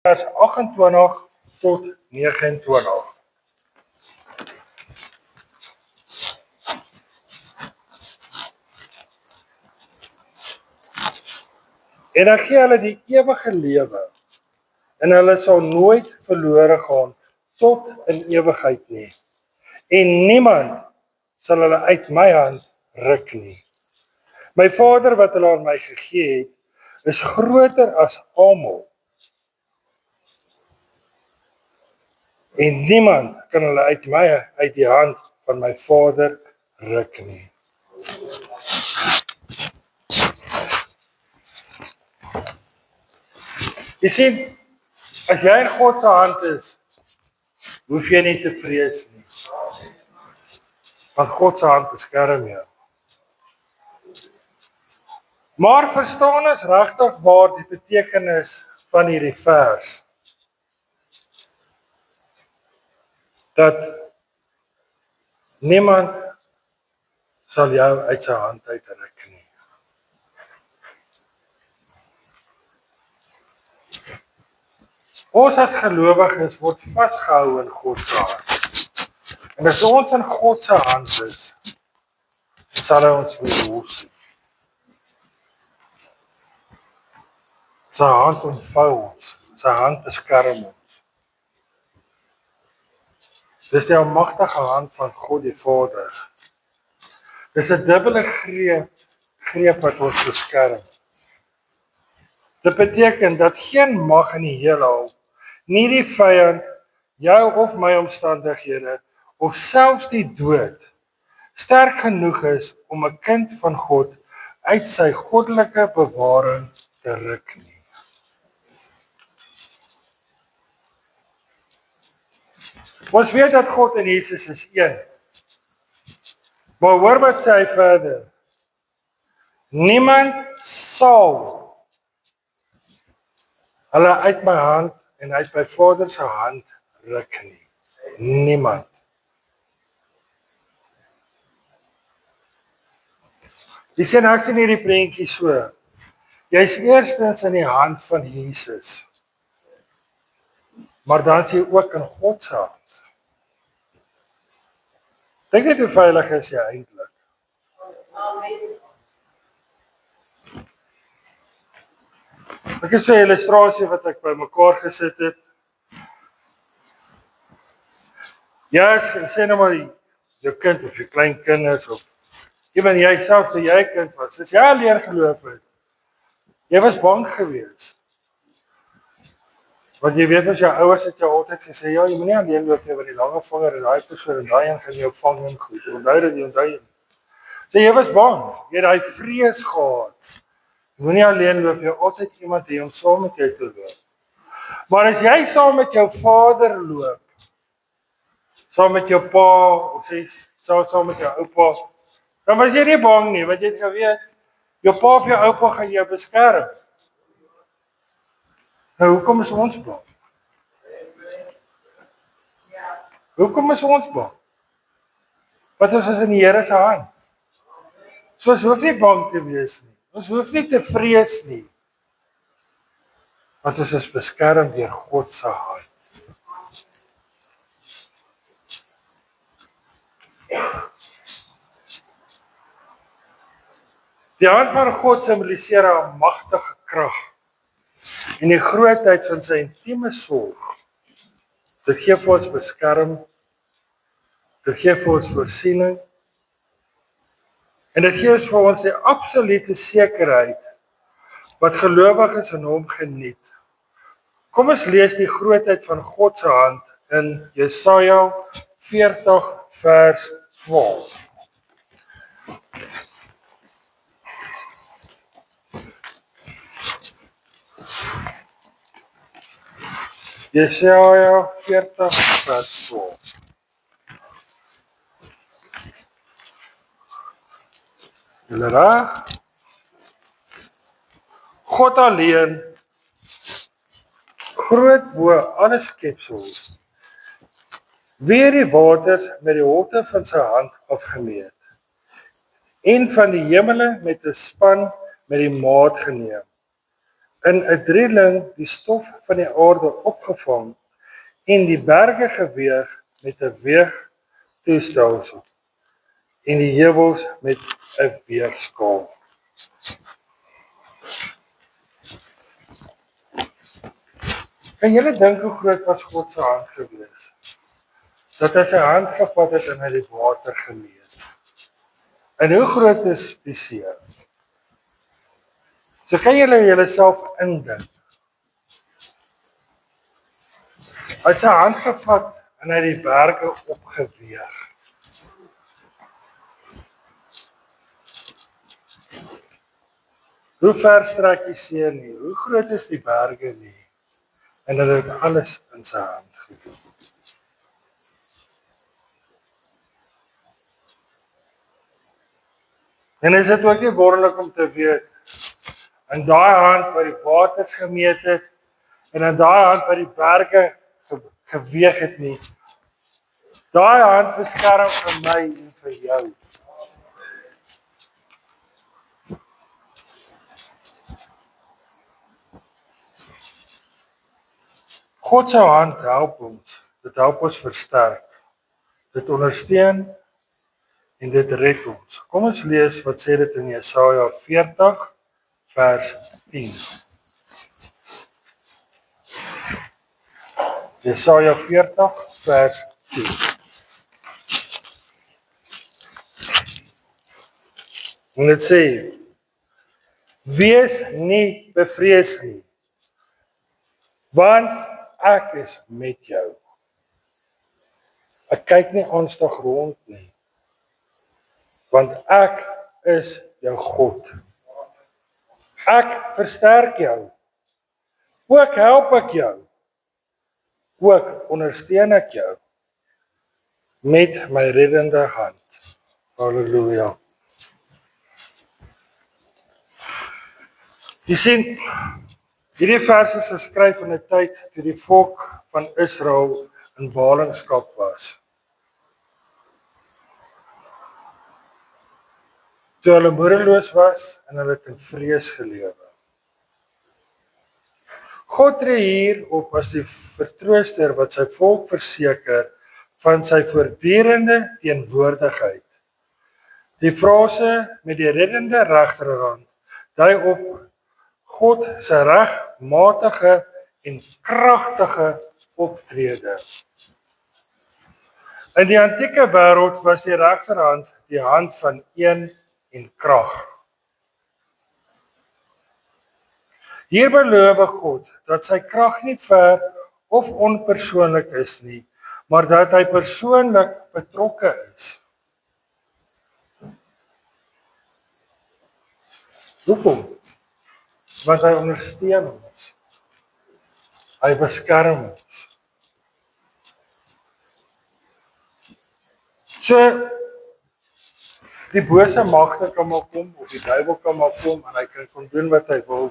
vers 28 tot 29. En hy gee hulle die ewige lewe, en hulle sal nooit verlore gaan tot in ewigheid nie. En niemand sal hulle uit my hand ruk nie. My Vader wat hulle aan my gegee het, is groter as almal. En niemand kan hulle uit die hand van my Vader ruk nie. Jy sien, as jy in God se hand is, hoef jy nie te vrees nie. Want God se hand beskerm jou. Maar verstaan ons regtig waar die betekenis van hierdie vers? Dat niemand sal jou uit sy hand uitruk nie. Ons as gelowiges word vasgehou in God se hand. En as ons in God se hand is, sal hy ons nie los nie. Sy hand omvou ons, sy hand beskerm ons. Dis die almagtige hand van God die Vader. Dis 'n dubbele greep wat ons beskerm. Dit beteken dat geen mag in die heelal, nie die vyand, jou of my omstandighede, of selfs die dood, sterk genoeg is om 'n kind van God uit sy goddelike bewaring te ruk nie. Ons weet dat God en Jesus is een. Maar hoor wat sê hy verder. Niemand sal hulle uit my hand en uit my Vader se hand ruk nie. Niemand. Jy sien, ek sien hierdie prentjie so. Jy's eerstens in die hand van Jesus. Maar dan is jy ook in God se hand. Dink net hoe veilig is jy eintlik. Ek het so 'n illustrasie wat ek bymekaar gesit het. Ja, sê nou maar jou kind of jou klein kinders of ewen jy self as jy 'n kind was, as jy alleen geloop het. Jy was bang geweest. Want jy weet as jou ouers het jou altyd gesê, ja, jy moenie alleen loop nie, want die lange vinger en daai persoon en daai een gaan jou vang en goed. Onthou dit. So jy was bang, jy het daai vrees gehad. Jy moenie alleen loop, jy het altyd iemand hier om saam met jou te loop. Maar as jy saam met jou vader loop, saam met jou pa, of sê saam met jou oupa, dan was jy nie bang nie, want jy het geweet, jou pa of jou oupa gaan jou beskerm. Nou, hoekom is ons bang? Hoekom is ons bang? Want ons is in die Here se hand. So ons hoef nie bang te wees nie. Ons hoef nie te vrees nie. Want ons is beskerm deur God se hand. Die hand van God simboliseer 'n magtige krag en die grootheid van sy intieme sorg. Dit gee vir ons beskerm, dit gee vir ons voorsiening, en dit gee vir ons die absolute sekerheid wat gelowiges in hom geniet. Kom ons lees die grootheid van God se hand in Jesaja 40 vers 12. Jesaja 40 vers 12. Julle reg? God alleen, groot bo alle skepsels, wie het die waters met die holte van sy hand afgemeet, en van die hemele met 'n span met die maat geneem. in 'n drieling die stof van die aarde opgevang en die berge geweeg met 'n weegtoestelsel en die heuwels met 'n weegskaal. Kan julle dink hoe groot was God se hand gewees? Dat hy sy hand gevat het en hy die water gemeet. En hoe groot is die see? So kan julle julleself indink. Hy het sy hand gevat en hy het die berge opgeweeg. Hoe ver strek die see nie? Hoe groot is die berge nie? En hy het alles in sy hand gedoen. En is dit ook nie wonderlik om te weet, in daai hand wat die waters gemeet het, en in daai hand wat die berge geweeg het nie, daai hand beskerm vir my en vir jou. God se hand help ons, dit help ons versterk, dit ondersteun en dit red ons. Kom ons lees wat sê dit in Jesaja 40 vers 10. Jesaja 40 vers 10. En dit sê, wees nie bevrees nie, want ek is met jou. Ek kyk nie angstig rond nie, want ek is jou God. Ek versterk jou, ook help ek jou, ook ondersteun ek jou met my reddende hand. Halleluja. Jy sien, hierdie vers is geskryf in 'n tyd toe die volk van Israel in ballingskap was. Toe hulle moedeloos was en hulle het in vrees gelewe. God tree hier op as die vertrooster wat sy volk verseker van sy voortdurende teenwoordigheid. Die frase met die reddende regterhand dui op God se regmatige en kragtige optrede. In die antieke wêreld was die regterhand die hand van een en krag. Hier beloof God dat sy krag nie ver of onpersoonlik is nie, maar dat hy persoonlik betrokke is. Hoekom? Want hy ondersteun ons. Hy beskerm ons. So, die bose magte kan maar kom, of die duiwel kan maar kom, en hy kan kom doen wat hy wil.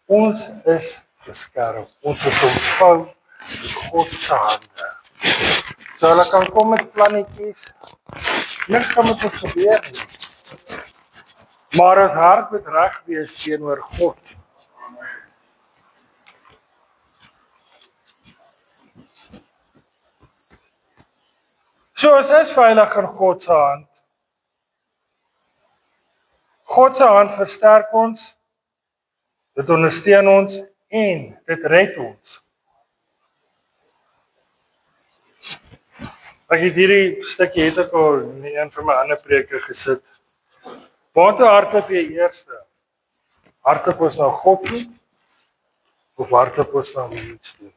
Ons is beskerm. Ons is omvou met God se hande. So hulle kan kom met plannetjies. Niks kan met ons gebeur nie. Maar ons hart moet reg wees teenoor God. So ons is veilig in God se hand. God se hand versterk ons, dit ondersteun ons en dit red ons. Ek het hierdie stukkie het ek al in een van my ander preke gesit. Waartoe hardloop jy eerste? Hardloop ons na God toe of hardloop ons na mens toe?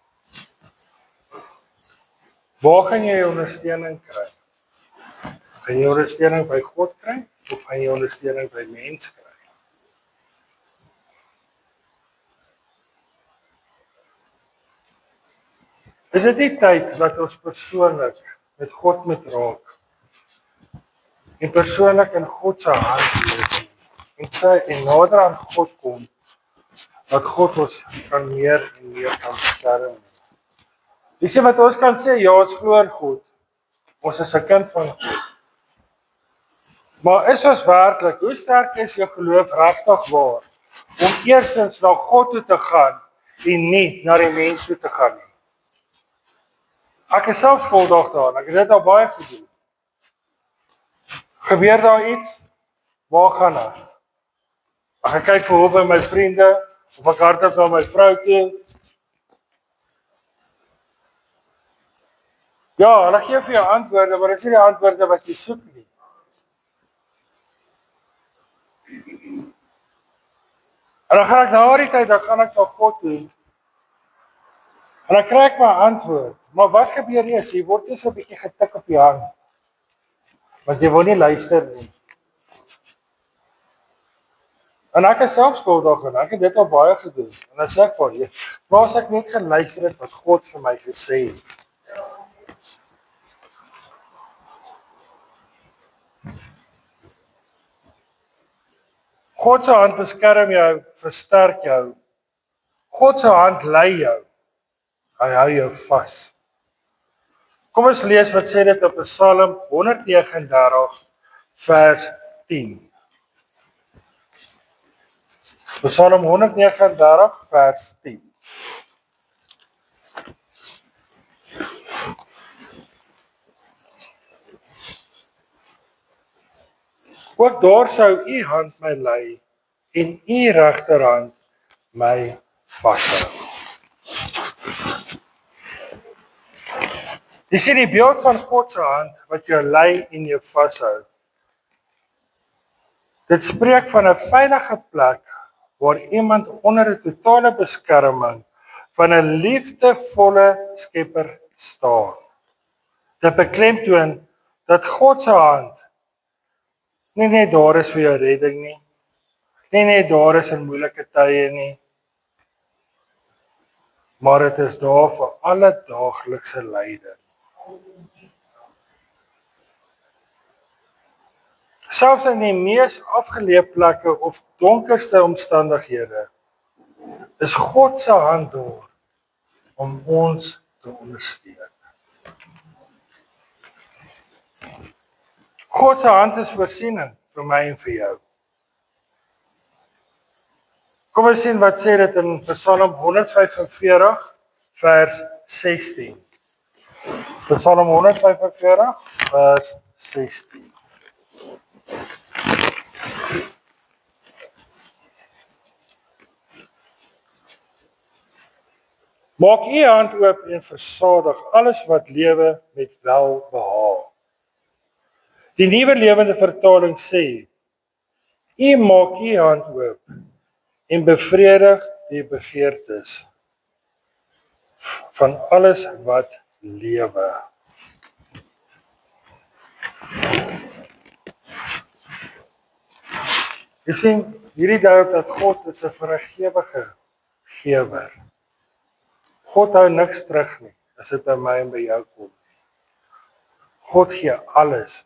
Waar gaan jy ondersteuning kry? Gaan jy ondersteuning by God kry of gaan jy ondersteuning by mens kry? Is dit nie tyd dat ons persoonlik met God moet raak en persoonlik in God se hand wees en nader aan God kom, dat God ons kan meer en meer kan beskerm? Jy sê wat ons kan sê, ja, ons glo in God. Ons is 'n kind van God. Maar is ons werklik, hoe sterk is jou geloof regtig waar, om eerstens na God toe te gaan en nie na die mens toe te gaan nie. Ek is self skuldig daaraan, ek het dit al baie gedoen. Gebeur daar iets? Waar gaan ek? Ek kyk vir hulp by my vriende, of ek hardloop na my vrou toe. Ja, hulle gee vir jou antwoorde, maar dit is nie die antwoorde wat jy soek nie. En dan gaan ek na die tyd, dan gaan ek na God toe. En dan kry ek my antwoord. Maar wat gebeur eers? Jy word eers 'n bietjie getik op die hand. Want jy wil nie luister nie. En ek is self skuldig en ek het dit al baie gedoen. En dan sê ek vir jou, maar as ek net geluister het wat God vir my gesê het. God se hand beskerm jou, versterk jou. God se hand lei jou. Hy hou jou vas. Kom ons lees wat sê dit op Psalm 139 vers 10. Psalm 139 vers 10. Ook daar sou u hand my lei en u regterhand my vashou. Jy sien die beeld van God se hand wat jou lei en jou vashou. Dit spreek van 'n veilige plek waar iemand onder 'n totale beskerming van 'n liefdevolle Skepper staan. Dit beklemtoon dat God se hand nie net daar is vir jou redding nie, nie net daar is in moeilike tye nie, maar dit is daar vir alle daaglikse lyding. Selfs in die mees afgeleë plekke of donkerste omstandighede is God se hand daar om ons te ondersteun. God se hand is voorsiening vir my en vir jou. Kom ons sien wat sê dit in Psalm 145 vers 16. Psalm 145 vers 16. Maak u hand oop en versadig alles wat lewe met welbehae. Die nuwe lewende vertaling sê, u maak u hand oop en bevredig die begeertes van alles wat lewe. Jy sien, hierdie dui op dat God is 'n vergewige gewer. God hou niks terug nie, as dit by my en by jou kom. God gee alles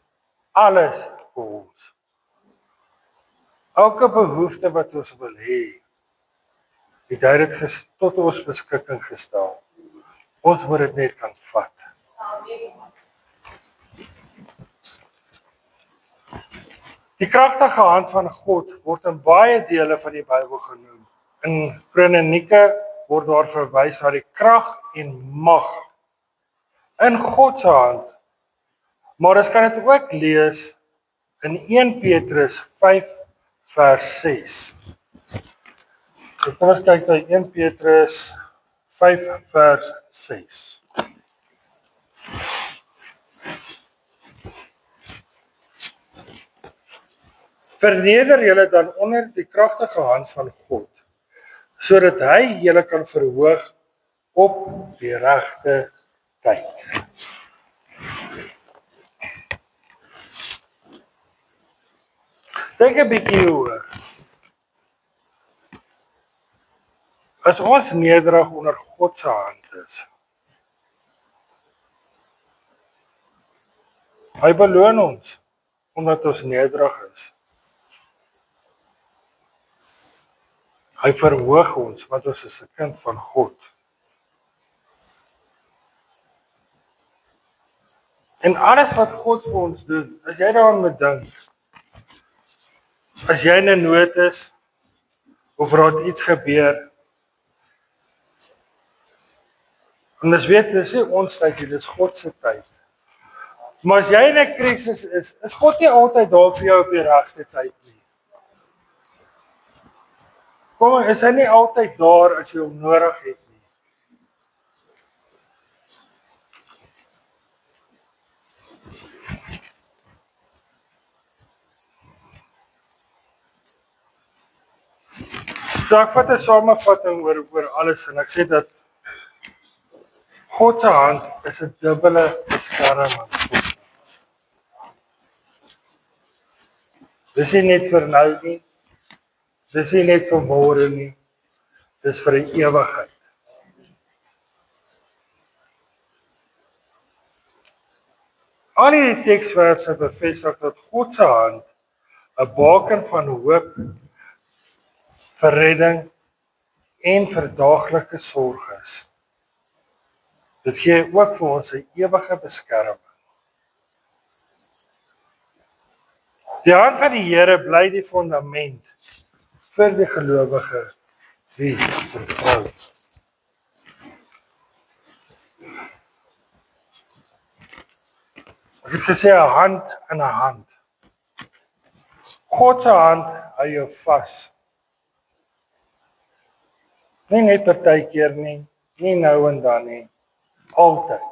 vir ons. Elke behoefte wat ons wil hê, het hy dit tot ons beskikking gestel. Ons moet dit net kan vat. Die kragtige hand van God word in baie dele van die Bybel genoem. In Kronieke word daar verwys na die krag en mag in God se hand. Maar ons kan dit ook lees in 1 Petrus 5 vers 6. Kom ons kyk na 1 Petrus 5 vers 6. Verneder julle dan onder die kragtige hand van God, sodat hy julle kan verhoog op die regte tyd. Dink 'n bietjie hoor. As ons nederig onder God se hand is, hy beloon ons omdat ons nederig is. Hy verhoog ons want ons is 'n kind van God. En alles wat God vir ons doen, as jy daaraan moet dink, as jy in 'n nood is, of daar iets gebeur. En ons weet, dis nie ons tyd nie, dis God se tyd. Maar as jy in 'n krisis is God nie altyd daar vir jou op die regte tyd nie. Kom, is hy nie altyd daar as jy hom nodig het nie. So ek vat 'n samevatting oor alles en ek sê dat God se hand is 'n dubbele beskerming. Dis nie net vir nou nie, dis nie net vir môre nie, dis vir 'n ewigheid. Al die teksverse bevestig dat God se hand 'n baken van hoop, vir redding en vir daaglikse sorg is. Dit gee ook vir ons 'n ewige beskerming. Die hand van die Here bly die fondament vir die gelowige wie vertrou. Ek het gesê 'n hand in 'n hand. God se hand hou jou vas. Nie net partykeer nie, nie nou en dan nie, altyd.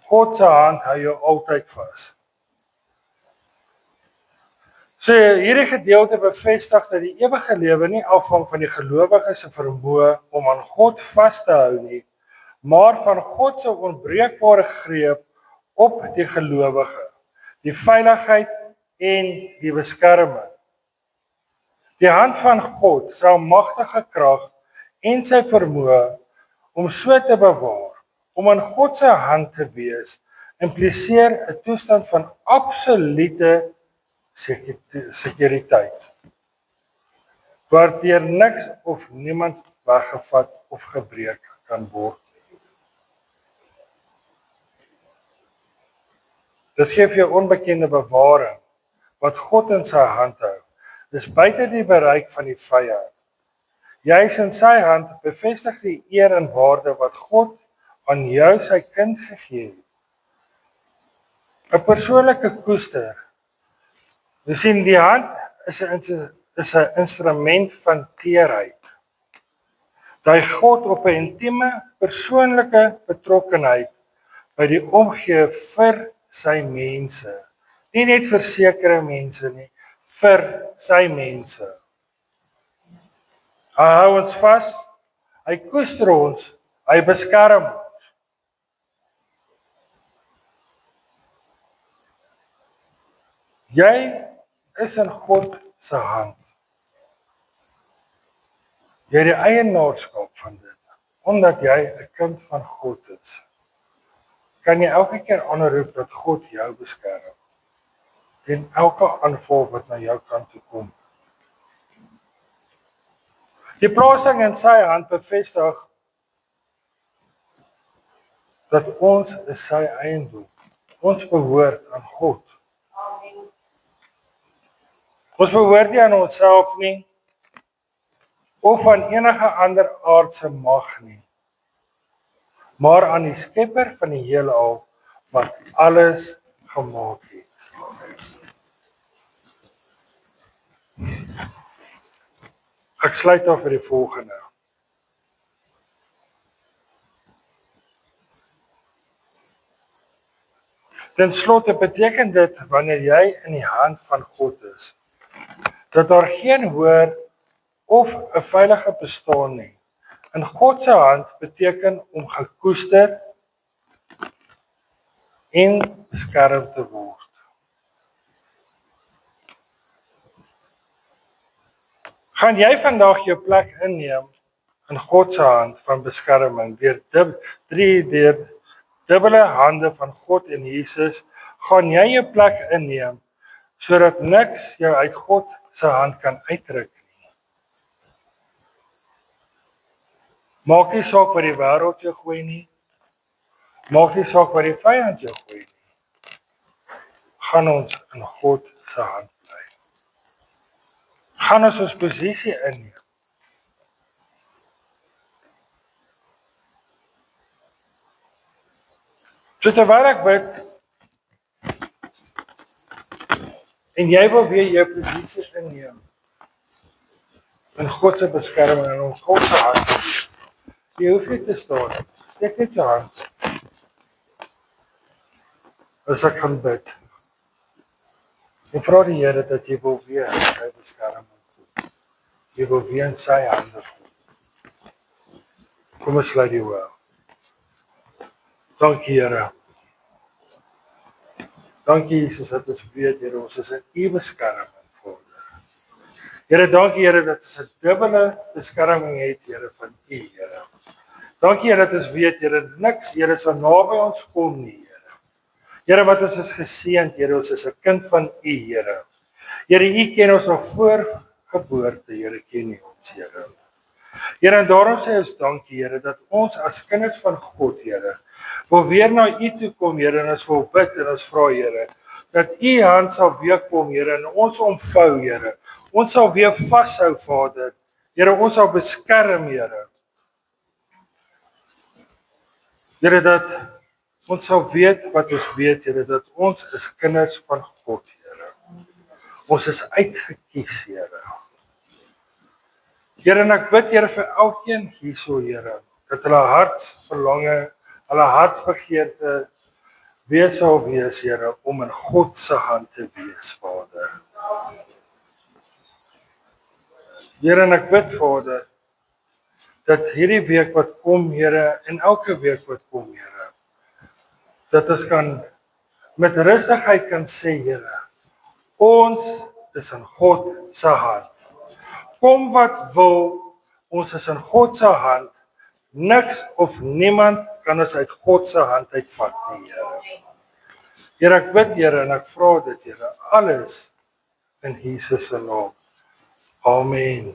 God se hand hou jou altyd vas. So hierdie gedeelte bevestig dat die ewige lewe nie afhang van die gelowige se vermoë om aan God vas te hou nie, maar van God se onbreekbare greep op die gelowige, die veiligheid en die beskerming. Die hand van God, sy almagtige krag en sy vermoë om so te bewaar, om aan God se hand te wees, impliseer 'n toestand van absolute sekuriteit, waardeur niks of niemand weggevat of gebreek kan word. Dit gee vir jou onbekende bewaring, wat God in sy hand hou. Dis buite die bereik van die vyand. Juis in sy hand bevestig die eer en waarde wat God aan jou, sy kind, gegee het. 'n Persoonlike koester. We sien die hand is 'n instrument van teerheid. Dat God op 'n intieme, persoonlike betrokkenheid by die omgee vir sy mense. Nie net vir sekere mense nie, vir sy mense. Hy hou ons vas, hy koester ons, hy beskerm ons. Jy is in God se hand. Jy het die eienaarskap van dit, omdat jy 'n kind van God is. Kan jy elke keer aanroep dat God jou beskerm teen elke aanval wat na jou kant toe kom. Die plasing in sy hand bevestig dat ons is sy eiendom. Ons behoort aan God. Amen. Ons behoort nie aan onsself nie, of aan enige ander aardse mag nie, maar aan die Skepper van die heelal wat alles gemaak het. Ek sluit af vir die volgende. Ten slotte beteken dit, wanneer jy in die hand van God is, dat daar geen hoër of 'n veilige bestaan nie. In God se hand beteken om gekoester en beskerm te word. Gaan jy vandag jou plek inneem in God se hand van beskerming deur dubbele hande van God en Jesus, gaan jy jou plek inneem sodat niks jou uit God se hand kan uitruk nie. Maak nie saak wat die wêreld jou gooi nie. Maak nie saak wat die vyand jou gooi nie. Gaan ons in God se hand bly. Gaan ons posisie inneem So terwyl ek bid, en jy wil weer jou posisie inneem, in God se beskerming en om God se hand te wees. Jy hoef nie te staan, steek net jou hand, as ek gaan bid, en vra die Here dat jy wil weer in sy beskerming voel. Jy wil weer in sy hande voel. Kom ons sluit die oë. Dankie Here. Dankie Jesus dat ons weet, Here, ons is in U beskerming, Vader. Here, dankie Here dat ons 'n dubbele beskerming het, Here, van U, Here. Dankie Here dat ons weet, Here, niks, Here, sal naby ons kom nie, Here. Here, wat ons is geseënd, Here, ons is 'n kind van U, Here. Here, U ken ons nog voor geboorte, Here, ken U ons, Here. Here, en daarom sê ons dankie, Here, dat ons as kinders van God, Here, wil weer na U toe kom, Here, en ons wil bid en ons vra, Here, dat U hand sal weer kom, Here, en ons omvou, Here. Ons sal weer vashou, Vader. Here, ons sal beskerm, Here. Here, dat ons sal weet wat ons weet, Here, dat ons is kinders van God, Here. Ons is uitgekies, Here. Here, en ek bid, Here, vir elkeen hierso, Here, dat hulle hartsverlange, hulle hartsbegeerte weer sal wees, Here, om in God se hand te wees, Vader. Here, en ek bid, Vader, dat hierdie week wat kom, Here, en elke week wat kom, Here, dat ons kan met rustigheid kan sê, Here, ons is in God se hand. Kom wat wil, ons is in God se hand. Niks of niemand kan ons uit God se hand uitvat nie, Here. Here, ek bid, Here, en ek vra dit, Here, alles in Jesus se naam. Amen.